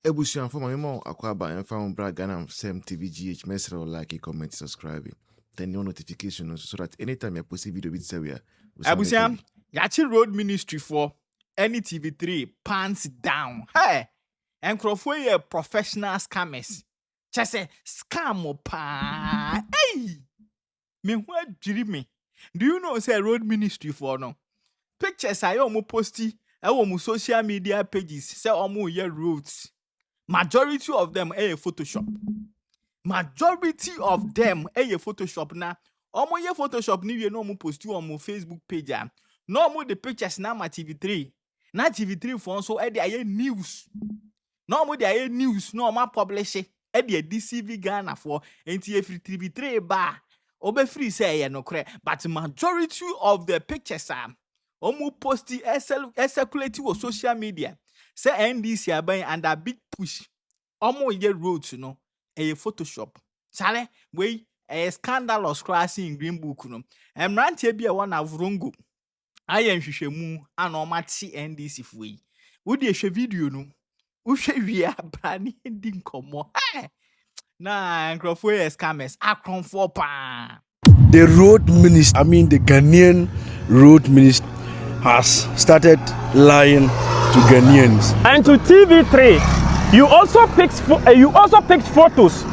Ebusian for my mom, Aquaba, and found Bragana, Sam TVGH, Messer, like, comment, subscribe, turn your notification so that anytime you post a video with Seria, Ebusian, Yachi Road Ministry for any TV3 pants down. Hey, and Crawford professional scammers. Just say scam pa. Hey, me what dream? Do you know say Road Ministry for no? Pictures I almost posty. I social media pages say almost your roads. Majority of them a Photoshop. Majority of them a Photoshop na. Almost your Photoshop ni you know mo post you on my Facebook page. No more the pictures na my TV3. Na TV3 for so e dey news. No more dey news no ma publish e dey DCV Ghana for enti every TV3 ba. Obe free say e no kre, but majority of the pictures are almost posty circulate on social media. Say NDC aban and a big push. Almost ye roads, you know, a Photoshop. Sale, we a scandalous crossing in Green Book, no. And Rantie be a one Navrongo. I am Shemu and all matchy NDC if we. Would you share video, no? Who shall we are brandy didn't come more? Nah, and Crawford scammers. I come for pa. The road minister, the Ghanaian road minister, has started lying to Ghanaians. And to TV3, you also picked photos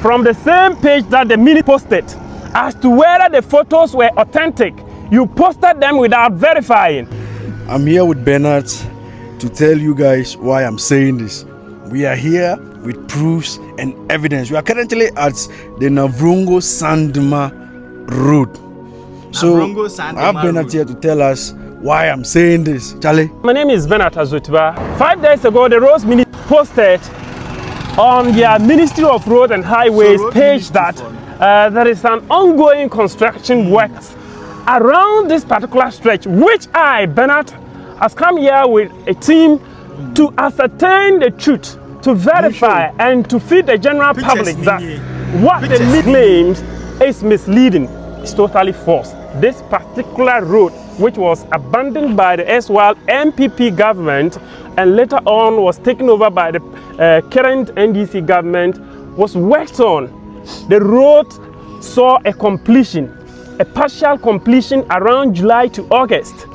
from the same page that the mini posted as to whether the photos were authentic. You posted them without verifying. I'm here with Bernard to tell you guys why I'm saying this. We are here with proofs and evidence. We are currently at the Navrongo Sandma Road. So I have Bernard here to tell us why I'm saying this. Charlie? My name is Bernard Azutiba. 5 days ago, the Rose Ministry posted on their Ministry of Road and Highways page that there is an ongoing construction work around this particular stretch, which I, Bernard, has come here with a team to ascertain the truth, to verify and to feed the general public that what the claims is misleading. It's totally false. This particular road, which was abandoned by the erstwhile MPP government and later on was taken over by the current NDC government, was worked on. The road saw a completion, a partial completion around July to August.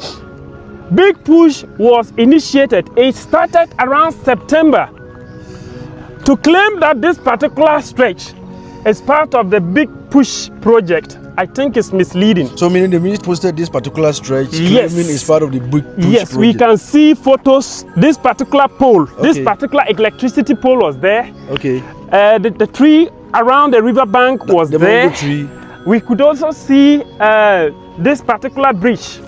Big push was initiated. It started around September. To claim that this particular stretch is part of the big push project, I think it's misleading. So meaning the minister posted this particular stretch, yes, claiming it's part of the big push yes, project. We can see photos. This particular pole, this particular electricity pole was there. Okay. The tree around the riverbank was there. Tree. We could also see this particular bridge,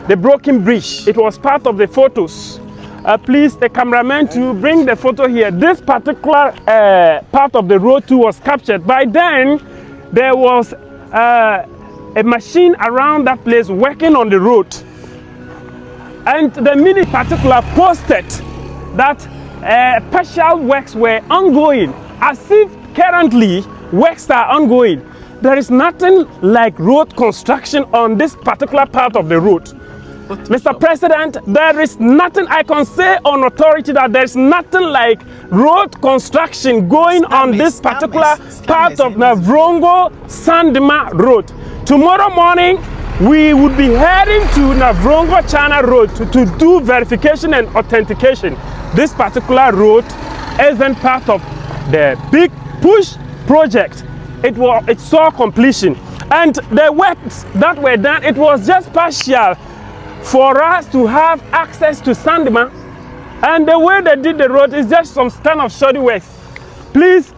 the broken bridge. It was part of the photos. Please, the cameraman, to bring the photo here. This particular part of the road too was captured. By then, there was a machine around that place working on the road. And the mini particular posted that partial works were ongoing, as if currently works are ongoing. There is nothing like road construction on this particular part of the road. Mr. President, there is nothing I can say on authority that there is nothing like road construction going on this particular part of Navrongo Sandma Road. Tomorrow morning, we would be heading to Navrongo China Road to do verification and authentication. This particular road isn't part of the big push project. It saw completion, and the works that were done, it was just partial for us to have access to Sandma, and the way they did the road is just some kind of shoddy works. Please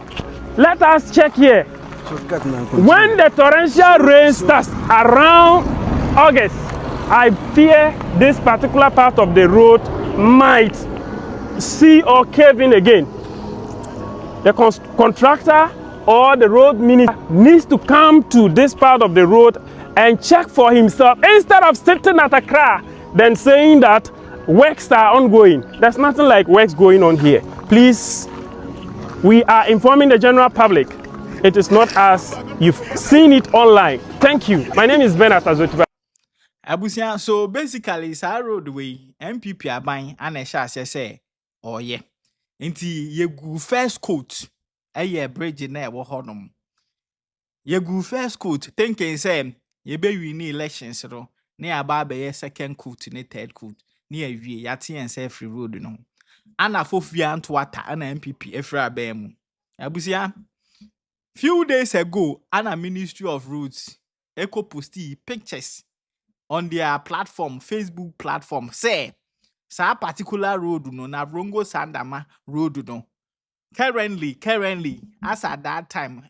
let us check here. When the torrential rain starts around August, I fear this particular part of the road might see or cave in again. The contractor or the road minister needs to come to this part of the road and check for himself, instead of sitting at Accra then saying that works are ongoing. There's nothing like works going on here. Please, we are informing the general public. It is not as you've seen it online. Thank you. My name is Bernard Azotiba. Abusia, so basically, it's a roadway, MPP aban, and a shall say, oh yeah. Enti yegu first coat eye bridge na e wo honom. Yegu first coat thinking say ye be win elections ro na ya ba be second coat ne third coat na ya wie yate en say free road no. Ana fofia anto ata ana MPP efra abemu. Abusia few days ago ana Ministry of Roads eco posti pictures on their platform, Facebook platform, say sa particular road no Navrongo Sandama road no. Currently, as at that time,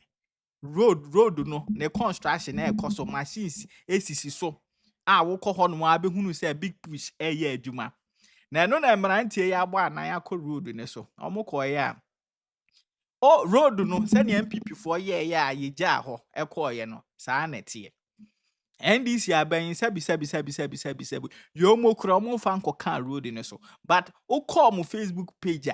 road no, the construction cost of machines, ACC so. Woko hon wa be hunu say big push ye adwuma. Na no na mrantie ya gba na ya ko road ne so. Omoko ya. O road no say the MPP for ye ya ye gya ho ekoye no. Sa na tie. NDC aban sabi yo mo kura mo fan ko kan road ne so but o call mo Facebook page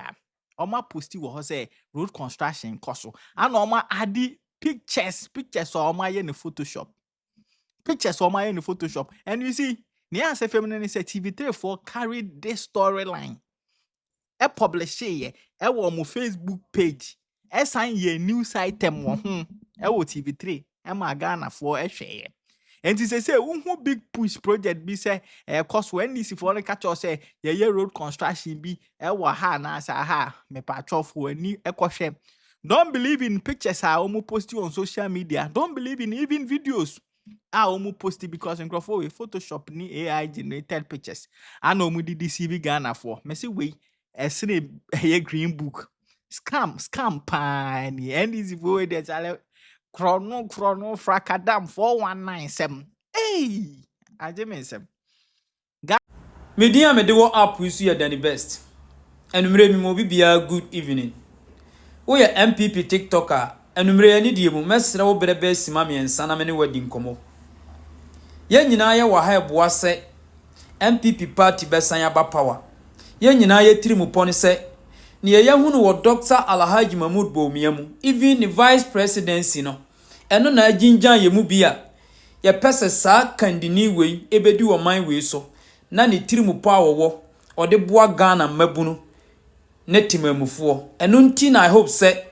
o ma posti wo ho say road construction koso and o ma adi pictures o ma ye ne Photoshop and you see near say feminine say TV3 for carry this storyline e publish ye e wo mo Facebook page e sign ye news item wo e wo TV3 e ma Ghana for e hwe. And he say, who big push project be say, cost when this if you catch us say, yeah, road construction be, ha na sa ha, me patro for ni ekoshe. Don't believe in pictures I almost post you on social media. Don't believe in even videos I almost post it because in Photoshop ni AI generated pictures. I know me deceive Ghana for. Me say we a green book. Scam pan. And this way there's Chrono Fracadam 4197. Hey, I just Media me de wo app we so than the best. Enumere mi mo bibia good evening. Wo ye MPP TikToker, enumere ani die mu mesre wo berebe sima me ensa na me ne wadi nkomo. Ye nyina ye wa ha eboa se MPP party besan aba power. Ye nyina ye tirimu poni se ne ye hunu wo Dr. Alhaji Mahmoud Bawumia even the vice presidency no eno na ajinjan ye mu bia ye pese sa kandini we ebedi wo man we so na ne tirimu pa wo ode boa Ghana mabunu ne timamufo eno nti na I hope se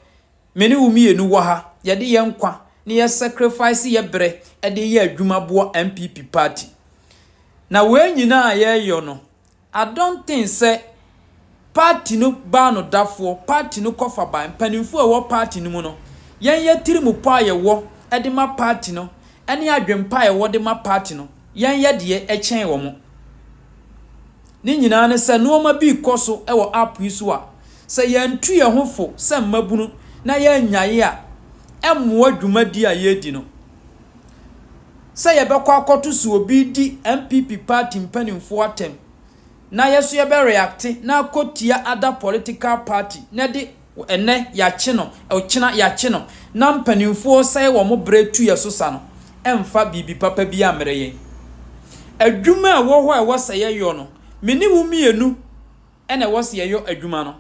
meni wumienu wo ha ye de ye nkwa ne ye sacrifice ye bre e de ye adwuma boa MPP party na we nyina ye yo no I don't think say party no ba no dafo party no kofa ba mpanimfo e wo party no mu no yen ye tirimu pa ye wo e de ma party no ene adwempa ye wo de ma party no yen ye de e chen wo mo ni nyina ne se no ma bi koso e wo app isu a se yen tu ye hofo se mabunu na ye nyaye a emmo adwuma di a ye di no se ye bekọ akoto su obi di MPP party mpanimfo atem na yeso ye be react na kotia other political party na de ene ya che no ochina ya che no na mpanimfo sai wo mo bretu yeso sa no emfa bibi papa bi amere yen adwuma a wo ho a wose ye yo no meni wu mienu ene wose ye yo adwuma no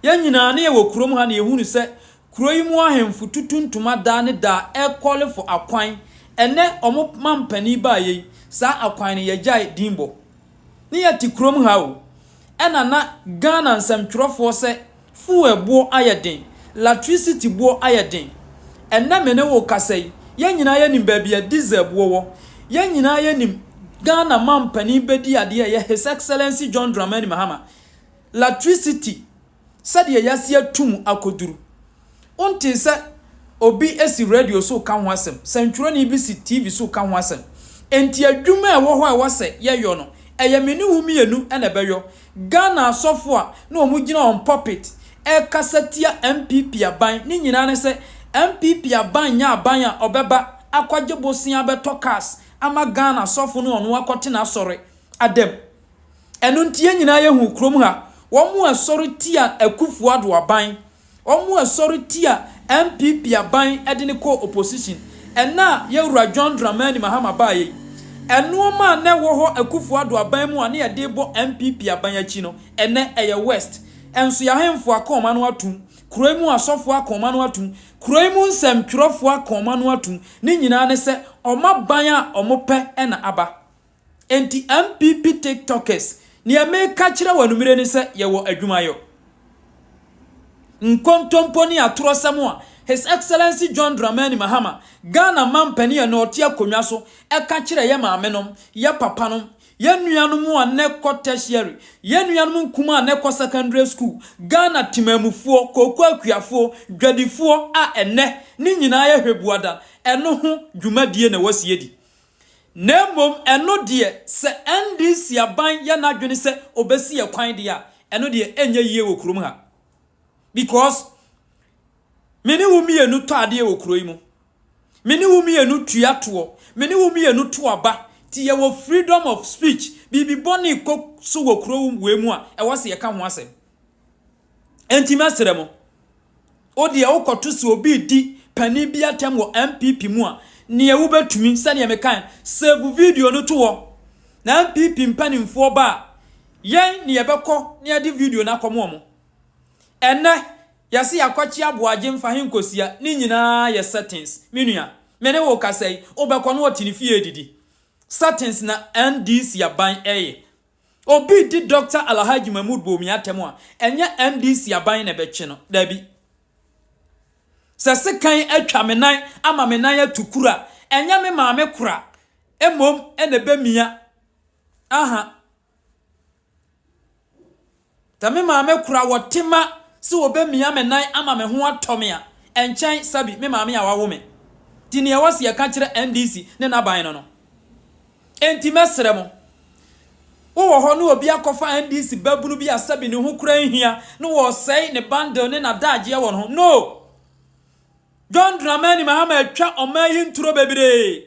ya nyina na ye wo kurom ha na ye hunu se kuro yi mu ahemfu tutuntuma da ne da e call for akwan ene omo mampani ba ye sa akwan ne ye jai dimbo ni ya ti krom ha o ena na Ghana nsamtwerofo se fu ebo ayeden electricity bo ayeden enna mene wo kasai ye nyina ye nim ba bia diesel bo wo ye nyina ye nim Ghana mampani bedi ade ye His Excellency John Dramani Mahama electricity said ye yasi atum akoduru onti se obi esi radio so ka ho asem santwero ni bi si TV so ka ho asem enti adwuma e wo ho a wo se ye yo no eye meni wumienu ene beyo Ghana asofo a na omugina on puppet e kasatia MPP aban ni nyina ne se MPP aban nya aban a obeba akwaje bosia beto cars ama Ghana asofo no ono akote na sore adem enu ntie nyina ye hu krom ha wo mu asore tia akufu ado aban wo mu asore tia MPP aban edine ko opposition ena ye wura John Dramani Mahama baye eno ma na wo ho akufu ado aban mu ane ye de bo MPP aban achi no ene eye west enso ya hemfo akoma no atum kuroimu asofo akoma no atum kuroimu nsamtwerofo akoma no atum ni nyina ne se oma ban a omope ena aba enti MPP TikTokers ni ameka kire wanumire ne se ye wo adwumayo nkontomponi atrosam a His Excellency John Dramani Mahama Ghana mampani ya no tia konwa so eka kire ye maamenom ye papanom ye nuanom a ne kɔ tertiary ye nuanom nkuma a ne kɔ secondary school Ghana timamufuo koko akuafo dwadifo a ene ni nyina ye hwebuada eno ho dwumadie na wasie di Nemom eno de se NDC aban ya na dwene se obesi ye kwan de a eno de enye yie wɔ kurom ha because meni wumi enu to ade wɔ kuro yi mu meni wumi enu tuato meni wumi enu to aba ti ye wɔ freedom of speech bibi boni ko so wɔ kuro we mu a e wose ye ka ho asem enti mesere mo odi e wokoto so obi di pani bi atem wɔ MPP mu a ne e wo betumi sane me kan save video no to wɔ na MPP mpanimfo ba yen ne ye bekɔ ne ade video na komo mo enne yasi yakwachi aboaje mfa henkosia ni nyina ye settings menua mene wo kasai obekɔ no otini fie edidi settings na NDC aban eye obi di Dr. Alhaji Mahmoud Bomi atemu a enye NDC aban na beche no dabi sese kan atwa menan ama menan atukura enye me maame kura emom ene bemia aha ta me maame kura wotima so obemia menan ama me ho atome a enchen sabi me maame ya wawo me ti ne yawase ya ka kire NDC ne na ban no enti mesere mo wo ho no obi akofa NDC babunu bi asabi ne ho kura nhia no wo sei ne bundle ne na daje won ho no John Dramani Mahama atwa omayi nturo bebire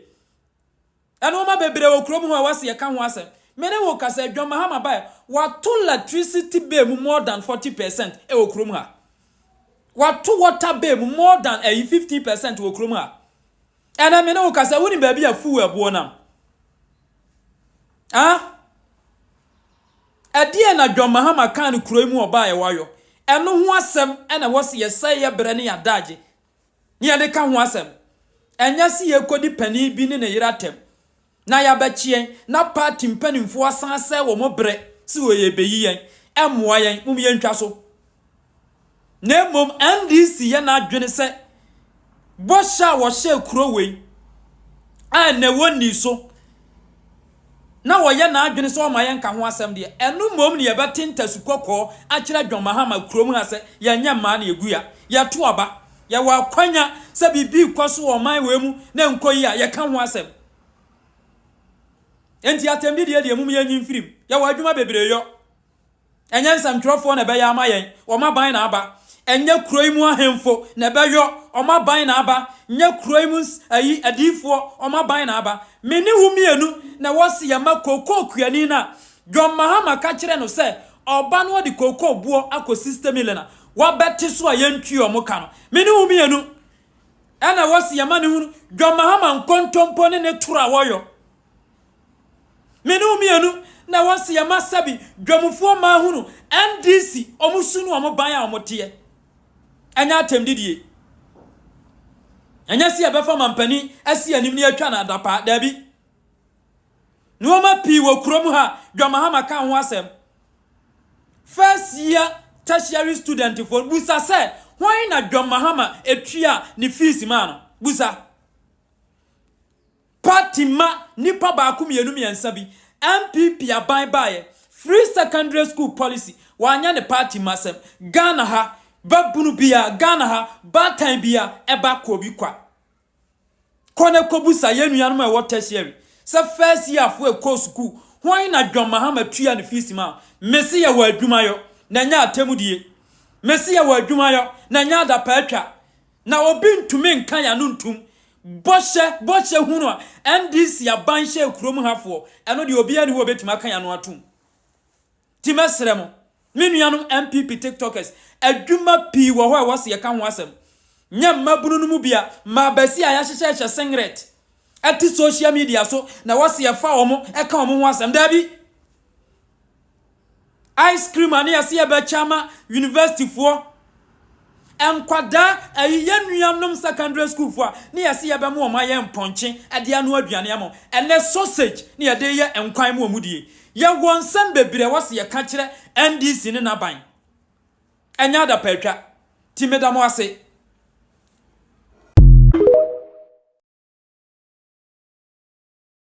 eno ma bebire wo krom ho awase ya ka ho asem mene wo kasa John Mahama ba watu electricity bill more than 40% e wo krom ha watu water bill more than 50% wo krom ha ena mene wo kasa woni ba bia fu ebo nam adie na John Mahama kan kuro mu oba ye wayo eno ho asem ena wose ye sai ye bre ne ya daje ni ade ka ho asem enya si ye kodi pani bi ne yiratem na ya bachien na party mpanimfo asanse wo mo bre si wo ye beyi yen emoa yen mum ye ntwa so na mom NDC ye na adwene se bosha wo she kuro wei a na woni so na wo ye na adwene se o ma ye nka ho asem de enu mom ne ye betinta sukokɔ a kire John Mahama kuro mu ha se ye nya ma na egua ye to aba ye wa kwanya se bibi kwaso o man we mu na nkoyi a ye ka ho asem enti atemdi de mum ye nyimfirim ye wa adwuma bebre yo enye nsamtwerofo na be ya ama yen o ma ban na aba enye kuroimu ahemfo na be yo o ma ban na aba nye kuroimu ayi adifo o ma ban na aba meni wumienu na wose ya makoko kuani na John Mahama ka kire no se oba no de koko buo akosystem ilena wa beti so a yentwi o mo ka no meni wumienu ana wose ya mane hunu John Mahama nkontompo ne tura woyo meni wumienu na wose ya masabi dwamufo ma hunu NDC omusunu o mo ban a o mo tie anya atemdidie anya si abefa mampani asi anim ne atwa na adapa dabi nuoma pi wo krom ha John Mahama ka ho asem first year tertiary student for busa se why na John Mahama etua ni fees ma no busa party ma nipa ba akum yenu miensa bi MPP aban bae free secondary school policy wanya ne party masem Ghana ha babunu bia Ghana ha batan bia eba ko bi kwa kone kobusa yenuanom e watershare se first year for a course school why na John Mahama tua ne fees ma mesi ya wa adwuma yo na nya atemudie mesi ya wa adwuma yo na nya da paatwa na obi ntumi nkan ya no ntum boshe hunu a NDC ya banshe kurom hafo eno de obi ani wo betima kan ya no atum ti mesere mo menuanom MPP TikTokers adwuma pi wo ho a wose ye ka ho asem nya mabunu no mu bia ma basi a ya hyehye singlet ati social media so na wose ye fa omo e ka omo ho asem dabi ice cream ani ase ye be chama university fo enkwada ayenuanom secondary school fo ne ase ye be mo ma ye mponche ade anu aduane amo ene sausage ne ye de ye enkwan mo omudie ye wonsam bebire wose ye ka kire NDC ne na ban enya da patwa ti meda mo ase